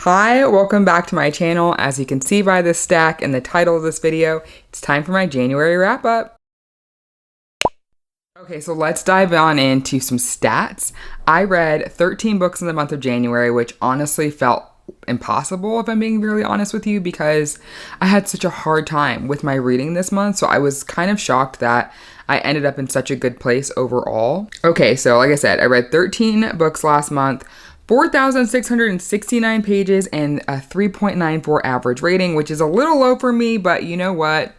Hi, welcome back to my channel. As you can see by this stack and the title of this video, it's time for my January wrap up. Okay, so let's dive on into some stats. I read 13 books in the month of January, which honestly felt impossible if I'm being really honest with you, because I had such a hard time with my reading this month. So I was kind of shocked that I ended up in such a good place overall. Okay, so like I said, I read 13 books last month, 4,669 pages, and a 3.94 average rating, which is a little low for me, but you know what?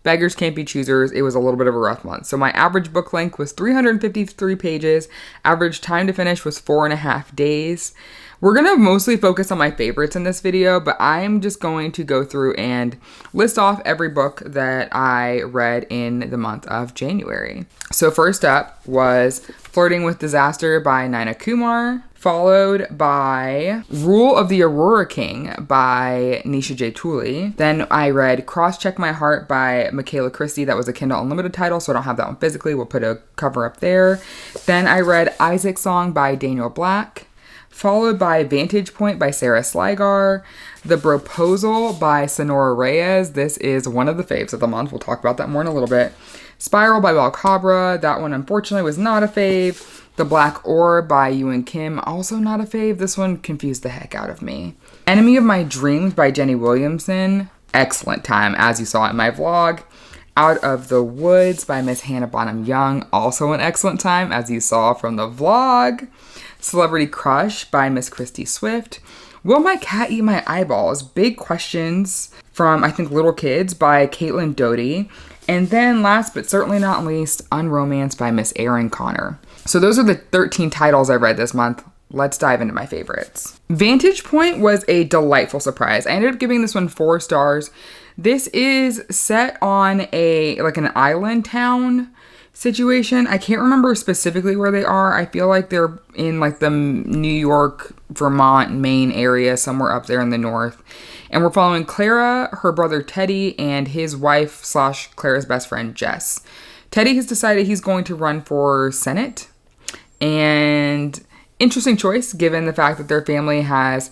Beggars can't be choosers. It was a little bit of a rough month. So my average book length was 353 pages. Average time to finish was 4.5 days. We're going to mostly focus on my favorites in this video, but I'm just going to go through and list off every book that I read in the month of January. So first up was Flirting with Disaster by Naina Kumar, followed by Rule of the Aurora King by Nisha J. Tooley. Then I read Cross Check My Heart by Michaela Christie. That was a Kindle Unlimited title, so I don't have that one physically. We'll put a cover up there. Then I read Isaac's Song by Daniel Black, followed by Vantage Point by Sarah Sligar, The Proposal by Sonora Reyes. This is one of the faves of the month. We'll talk about that more in a little bit. Spiral by Bel Cabra. That one unfortunately was not a fave. The Black Orb by Ewan Kim, also not a fave. This one confused the heck out of me. Enemy of My Dreams by Jenny Williamson. Excellent time, as you saw in my vlog. Out of the Woods by Miss Hannah Bonam-Young. Also an excellent time, as you saw from the vlog. Celebrity Crush by Miss Christy Swift. Will My Cat Eat My Eyeballs? Big questions from, I think, Little Kids by Caitlin Doty. And then last but certainly not least, Unromanced by Miss Erin Connor. So those are the 13 titles I read this month. Let's dive into my favorites. Vantage Point was a delightful surprise. I ended up giving this one 4 stars. This is set on an island town situation. I can't remember specifically where they are. I feel like they're in like the New York, Vermont, Maine area, somewhere up there in the north. And we're following Clara, her brother Teddy, and his wife / Clara's best friend Jess. Teddy has decided he's going to run for Senate. And interesting choice given the fact that their family has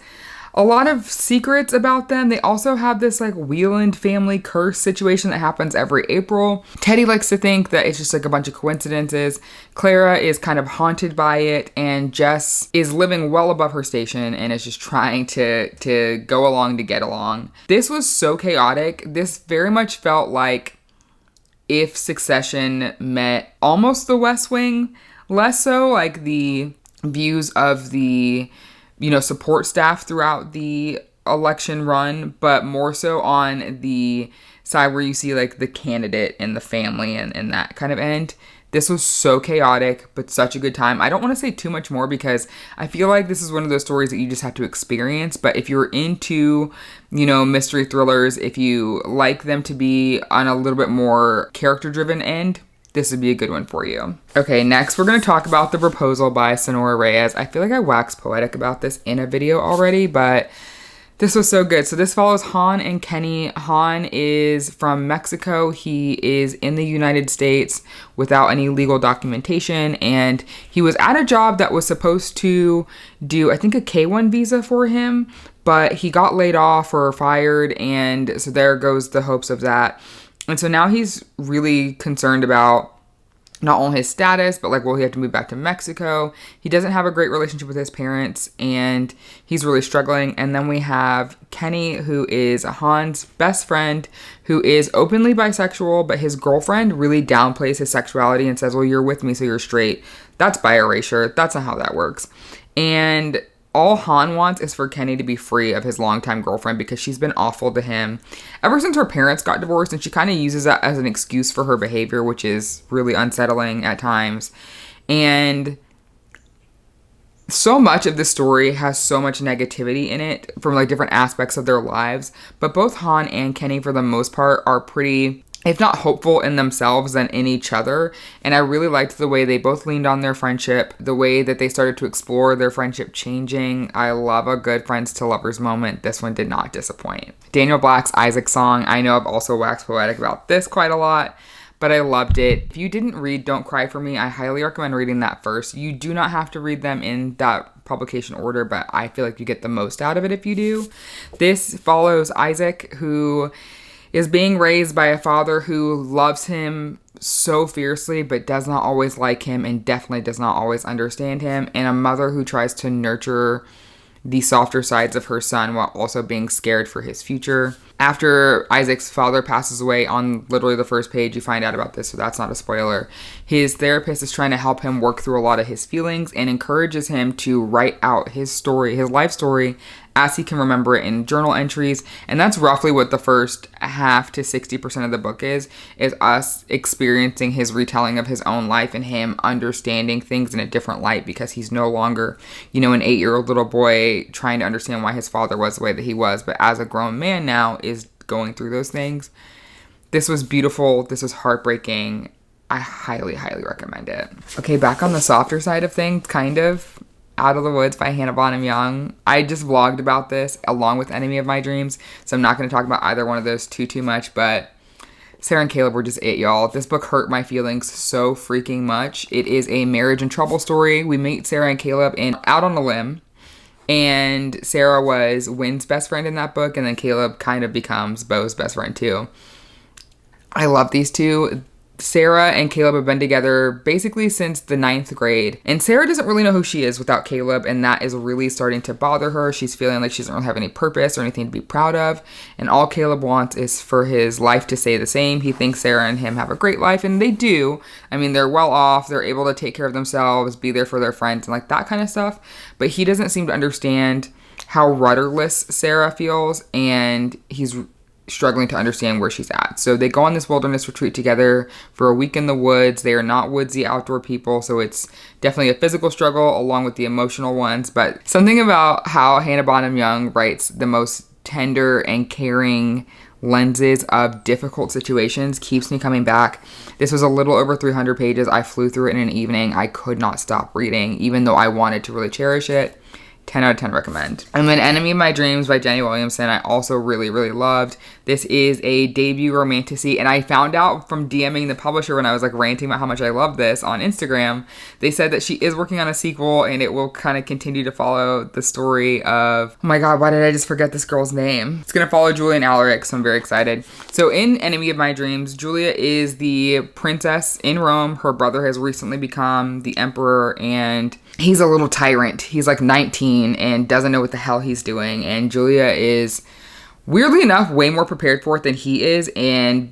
a lot of secrets about them. They also have this like Wieland family curse situation that happens every April. Teddy likes to think that it's just like a bunch of coincidences. Clara is kind of haunted by it, and Jess is living well above her station and is just trying to go along to get along. This was so chaotic. This very much felt like if Succession met almost The West Wing, less so like the views of the support staff throughout the election run, but more so on the side where you see like the candidate and the family and that kind of end. This was so chaotic, but such a good time. I don't want to say too much more because I feel like this is one of those stories that you just have to experience. But if you're into, mystery thrillers, if you like them to be on a little bit more character-driven end, this would be a good one for you. Okay, next we're going to talk about The Proposal by Sonora Reyes. I feel like I waxed poetic about this in a video already, but this was so good. So this follows Han and Kenny. Han is from Mexico. He is in the United States without any legal documentation, and he was at a job that was supposed to do, I think, a K-1 visa for him, but he got laid off or fired, and so there goes the hopes of that. And so now he's really concerned about not only his status, but will he have to move back to Mexico? He doesn't have a great relationship with his parents, and he's really struggling. And then we have Kenny, who is Han's best friend, who is openly bisexual, but his girlfriend really downplays his sexuality and says, well, you're with me, so you're straight. That's bi erasure. That's not how that works. And all Han wants is for Kenny to be free of his longtime girlfriend because she's been awful to him ever since her parents got divorced, and she kind of uses that as an excuse for her behavior, which is really unsettling at times. And so much of this story has so much negativity in it from different aspects of their lives, but both Han and Kenny, for the most part, are pretty, if not hopeful in themselves, then in each other. And I really liked the way they both leaned on their friendship, the way that they started to explore their friendship changing. I love a good friends to lovers moment. This one did not disappoint. Daniel Black's Isaac's Song. I know I've also waxed poetic about this quite a lot, but I loved it. If you didn't read Don't Cry For Me, I highly recommend reading that first. You do not have to read them in that publication order, but I feel like you get the most out of it if you do. This follows Isaac, who is being raised by a father who loves him so fiercely but does not always like him and definitely does not always understand him, and a mother who tries to nurture the softer sides of her son while also being scared for his future. After Isaac's father passes away, on literally the first page you find out about this, so that's not a spoiler, his therapist is trying to help him work through a lot of his feelings and encourages him to write out his story, his life story, as he can remember it in journal entries. And that's roughly what the first half to 60% of the book is us experiencing his retelling of his own life and him understanding things in a different light, because he's no longer, an 8-year-old little boy trying to understand why his father was the way that he was, but as a grown man now is going through those things. This was beautiful. This was heartbreaking. I highly, highly recommend it. Okay, back on the softer side of things, kind of. Out of the Woods by Hannah Bonam-Young. I just vlogged about this along with Enemy of My Dreams, so I'm not going to talk about either one of those too much, but Sarah and Caleb were just it, y'all. This book hurt my feelings so freaking much. It is a marriage and trouble story. We meet Sarah and Caleb out on a limb, and Sarah was Wynn's best friend in that book, and then Caleb kind of becomes Beau's best friend too. I love these two. Sarah and Caleb have been together basically since the 9th grade. And Sarah doesn't really know who she is without Caleb, and that is really starting to bother her. She's feeling like she doesn't really have any purpose or anything to be proud of. And all Caleb wants is for his life to stay the same. He thinks Sarah and him have a great life, and they do. I mean, they're well off. They're able to take care of themselves, be there for their friends, and like that kind of stuff. But he doesn't seem to understand how rudderless Sarah feels, and he's struggling to understand where she's at. So they go on this wilderness retreat together for a week in the woods. They are not woodsy outdoor people, so it's definitely a physical struggle along with the emotional ones. But something about how Hannah Bonam-Young writes the most tender and caring lenses of difficult situations keeps me coming back. This was a little over 300 pages. I flew through it in an evening. I could not stop reading, even though I wanted to really cherish it. 10 out of 10 recommend. And then Enemy of My Dreams by Jenny Williamson, I also really, really loved. This is a debut romantasy, and I found out from DMing the publisher when I was like ranting about how much I love this on Instagram. They said that she is working on a sequel, and it will kind of continue to follow the story of, oh my god, why did I just forget this girl's name? It's going to follow Julia and Alaric, so I'm very excited. So in Enemy of My Dreams, Julia is the princess in Rome. Her brother has recently become the emperor, and he's a little tyrant. He's like 19 and doesn't know what the hell he's doing. And Julia is, weirdly enough, way more prepared for it than he is.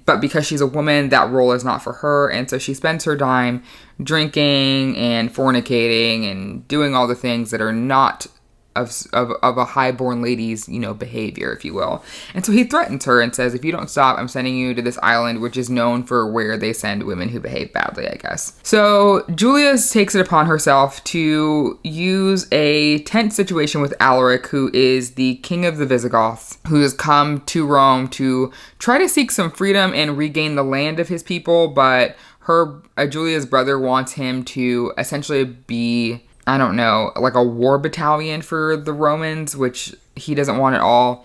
But because she's a woman, that role is not for her. And so she spends her time drinking and fornicating and doing all the things that are not of a highborn lady's, behavior, if you will. And so he threatens her and says, if you don't stop, I'm sending you to this island, which is known for where they send women who behave badly, I guess. So Julia takes it upon herself to use a tense situation with Alaric, who is the king of the Visigoths, who has come to Rome to try to seek some freedom and regain the land of his people, but Julia's brother wants him to essentially be, I don't know, like a war battalion for the Romans, which he doesn't want at all.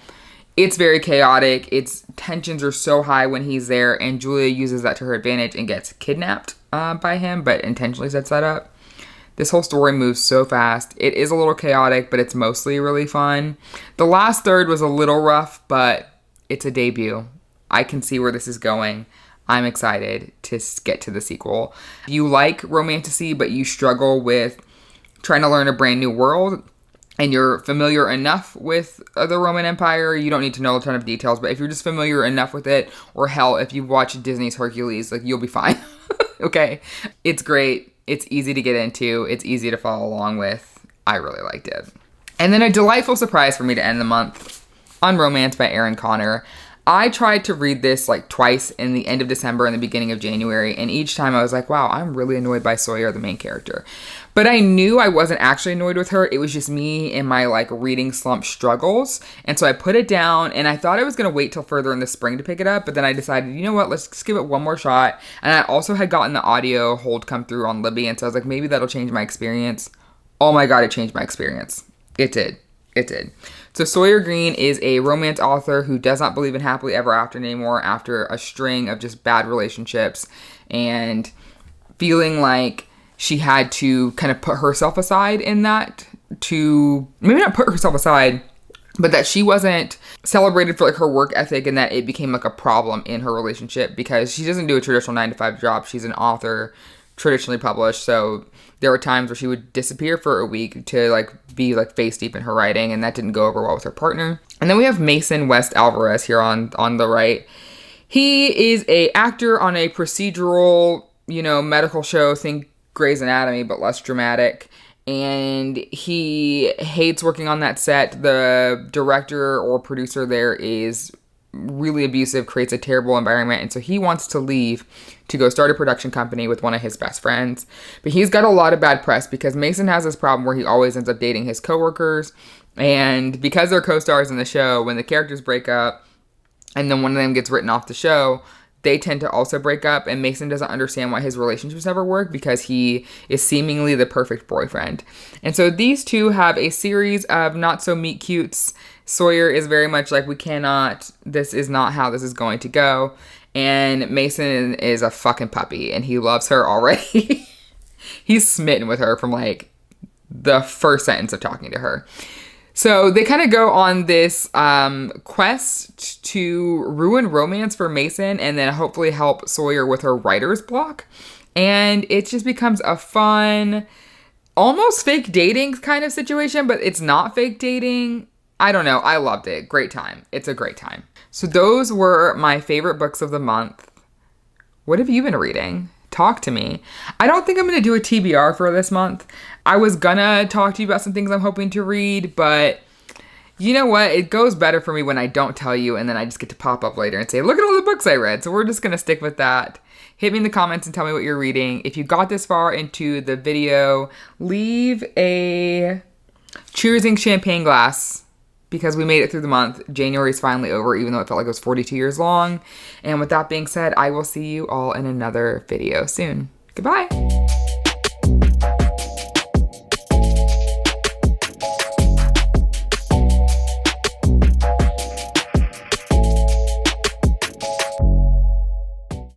It's very chaotic. Its tensions are so high when he's there, and Julia uses that to her advantage and gets kidnapped by him, but intentionally sets that up. This whole story moves so fast. It is a little chaotic, but it's mostly really fun. The last third was a little rough, but it's a debut. I can see where this is going. I'm excited to get to the sequel. If you like romantasy, but you struggle with trying to learn a brand new world, and you're familiar enough with the Roman Empire, you don't need to know a ton of details, but if you're just familiar enough with it, or hell, if you've watched Disney's Hercules, like, you'll be fine. Okay? It's great. It's easy to get into. It's easy to follow along with. I really liked it. And then a delightful surprise for me to end the month, Unromance by Erin Connor. I tried to read this like twice in the end of December and the beginning of January, and each time I was like, wow, I'm really annoyed by Sawyer, the main character. But I knew I wasn't actually annoyed with her. It was just me and my like reading slump struggles. And so I put it down, and I thought I was going to wait till further in the spring to pick it up, but then I decided, you know what, let's just give it one more shot. And I also had gotten the audio hold come through on Libby, and so I was like, maybe that'll change my experience. Oh my god, it changed my experience. It did. It did. So Sawyer Green is a romance author who does not believe in happily ever after anymore after a string of just bad relationships, and feeling like she had to kind of put herself aside in that to maybe not put herself aside, but that she wasn't celebrated for like her work ethic, and that it became like a problem in her relationship because she doesn't do a traditional 9-to-5 job. She's an author, traditionally published. So there were times where she would disappear for a week to like be like face deep in her writing, and that didn't go over well with her partner. And then we have Mason West Alvarez here on the right. He is a actor on a procedural, medical show, think Grey's Anatomy, but less dramatic. And he hates working on that set. The director or producer there is really abusive, creates a terrible environment. And so he wants to leave to go start a production company with one of his best friends. But he's got a lot of bad press because Mason has this problem where he always ends up dating his coworkers. And because they're co-stars in the show, when the characters break up and then one of them gets written off the show, they tend to also break up, and Mason doesn't understand why his relationships never work because he is seemingly the perfect boyfriend. And so these two have a series of not so meet cutes. Sawyer is very much like, this is not how this is going to go. And Mason is a fucking puppy, and he loves her already. He's smitten with her from like the first sentence of talking to her. So they kind of go on this quest to ruin romance for Mason and then hopefully help Sawyer with her writer's block. And it just becomes a fun, almost fake dating kind of situation, but it's not fake dating. I don't know. I loved it. Great time. It's a great time. So those were my favorite books of the month. What have you been reading? Talk to me. I don't think I'm going to do a TBR for this month. I was gonna talk to you about some things I'm hoping to read, but you know what? It goes better for me when I don't tell you and then I just get to pop up later and say, look at all the books I read. So we're just going to stick with that. Hit me in the comments and tell me what you're reading. If you got this far into the video, leave a cheersing champagne glass because we made it through the month. January is finally over, even though it felt like it was 42 years long. And with that being said, I will see you all in another video soon. Goodbye.